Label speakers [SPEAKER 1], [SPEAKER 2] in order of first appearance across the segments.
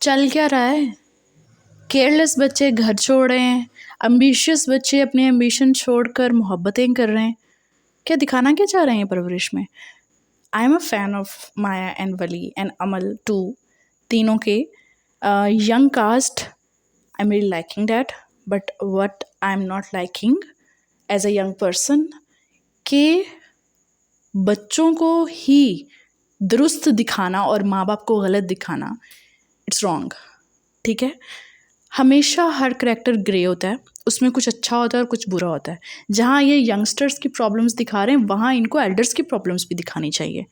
[SPEAKER 1] चल क्या रहा है? केयरलेस बच्चे घर छोड़ रहे हैं, एम्बिशियस बच्चे अपने एम्बिशन छोड़कर मोहब्बतें कर रहे हैं। क्या दिखाना क्या चाह रहे हैं परवरिश में? I am a fan of Maya and Wali and Amal too, तीनों के young cast. I am really liking that, but what I am not liking as a young person के बच्चों को ही दुरुस्त दिखाना और माँ बाप को गलत दिखाना, इट्स रॉन्ग। ठीक है, हमेशा हर करैक्टर ग्रे होता है, उसमें कुछ अच्छा होता है और कुछ बुरा होता है। जहाँ ये यंगस्टर्स की प्रॉब्लम्स दिखा रहे हैं, वहाँ इनको एल्डर्स की प्रॉब्लम्स भी दिखानी चाहिए।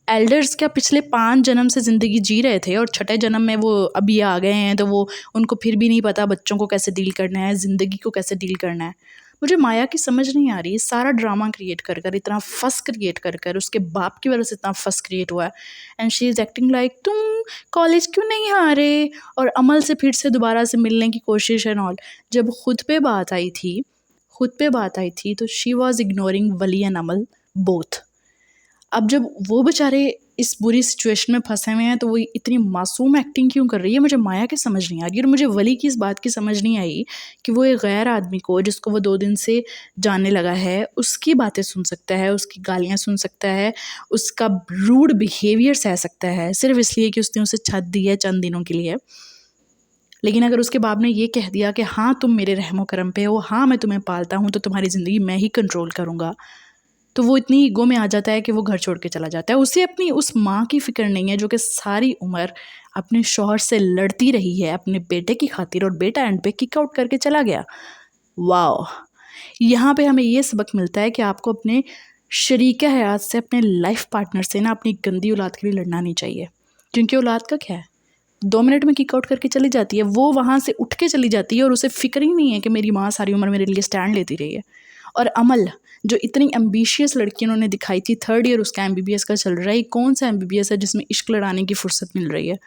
[SPEAKER 1] एल्डर्स क्या पिछले 5 जन्म से ज़िंदगी जी रहे थे और छठे जन्म में वो अभी आ गए हैं, तो वो उनको फिर भी नहीं पता बच्चों को कैसे डील करना है, ज़िंदगी को कैसे डील करना है। मुझे माया की समझ नहीं आ रही, सारा ड्रामा क्रिएट कर कर, इतना फस क्रिएट कर कर, उसके बाप की वजह से इतना फस क्रिएट हुआ है। And she is acting like तुम कॉलेज क्यों नहीं आ रहे, और अमल से फिर से दोबारा से मिलने की कोशिश एंड ऑल। जब खुद पे बात आई थी तो she was ignoring Wali and Amal both. अब जब वो बेचारे इस बुरी सिचुएशन में फंसे हुए हैं तो वो इतनी मासूम एक्टिंग क्यों कर रही है, मुझे माया की समझ नहीं आ रही। और मुझे वली की इस बात की समझ नहीं आई कि वो एक गैर आदमी को, जिसको वो 2 दिन से जानने लगा है, उसकी बातें सुन सकता है, उसकी गालियाँ सुन सकता है, उसका रूड बिहेवियर सह सकता है, सिर्फ इसलिए कि उसने उसे छत दी है चंद दिनों के लिए। लेकिन अगर उसके बाप ने ये कह दिया कि हाँ तुम मेरे रहमो करम पे हो, हाँ मैं तुम्हें पालता हूँ, तो तुम्हारी ज़िंदगी मैं ही कंट्रोल करूँगा, तो वो इतनी ईगो में आ जाता है कि वो घर छोड़ के चला जाता है। उसे अपनी उस माँ की फ़िक्र नहीं है जो कि सारी उम्र अपने शौहर से लड़ती रही है अपने बेटे की खातिर, और बेटा एंड पे किक आउट करके चला गया। वाओ! यहाँ पे हमें ये सबक मिलता है कि आपको अपने शरीके हयात से, अपने लाइफ पार्टनर से ना अपनी गंदी औलाद के लिए लड़ना नहीं चाहिए। क्योंकि औलाद का क्या है, 2 मिनट में किक आउट करके चली जाती है, वो वहाँ से उठ के चली जाती है और उसे फ़िक्र ही नहीं है कि मेरी माँ सारी उम्र मेरे लिए स्टैंड लेती रही है। और अमल, जो इतनी एम्बिशियस लड़की उन्होंने दिखाई थी, 3rd ईयर उसका एमबीबीएस का चल रहा है, कौन सा एमबीबीएस है जिसमें इश्क लड़ाने की फुर्सत मिल रही है?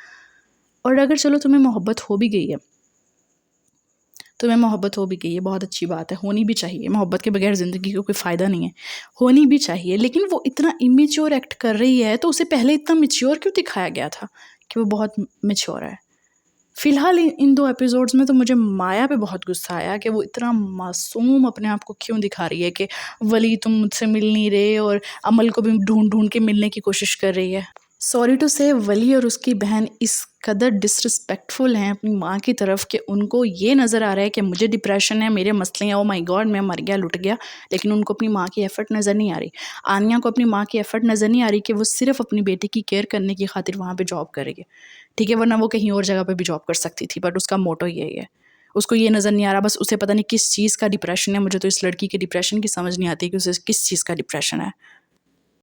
[SPEAKER 1] और अगर चलो तुम्हें मोहब्बत हो भी गई है, बहुत अच्छी बात है, होनी भी चाहिए। मोहब्बत के बगैर ज़िंदगी को कोई फ़ायदा नहीं है, होनी भी चाहिए। लेकिन वो इतना इमेच्योर एक्ट कर रही है, तो उसे पहले इतना मैच्योर क्यों दिखाया गया था कि वो बहुत मैच्योर है? फ़िलहाल इन 2 एपिसोड्स में तो मुझे माया पे बहुत गुस्सा आया कि वो इतना मासूम अपने आप को क्यों दिखा रही है कि वली तुम मुझसे मिल नहीं रहे, और अमल को भी ढूंढ के मिलने की कोशिश कर रही है। सॉरी टू से, वली और उसकी बहन इस कदर डिसरिस्पेक्टफुल हैं अपनी माँ की तरफ कि उनको ये नज़र आ रहा है कि मुझे डिप्रेशन है, मेरे मसले हैं, ओ माय गॉड मैं मर गया, लुट गया। लेकिन उनको अपनी माँ की एफ़र्ट नज़र नहीं आ रही। आन्या को अपनी माँ की एफ़र्ट नज़र नहीं आ रही कि वो सिर्फ अपनी बेटी की केयर करने की खातिर वहाँ पे जॉब करेगी। ठीक है, वरना वो कहीं और जगह पे भी जॉब कर सकती थी, बट उसका मोटो यही है। उसको ये नज़र नहीं आ रहा, बस उसे पता नहीं किस चीज़ का डिप्रेशन है। मुझे तो इस लड़की के डिप्रेशन की समझ नहीं आती कि उसे किस चीज़ का डिप्रेशन है।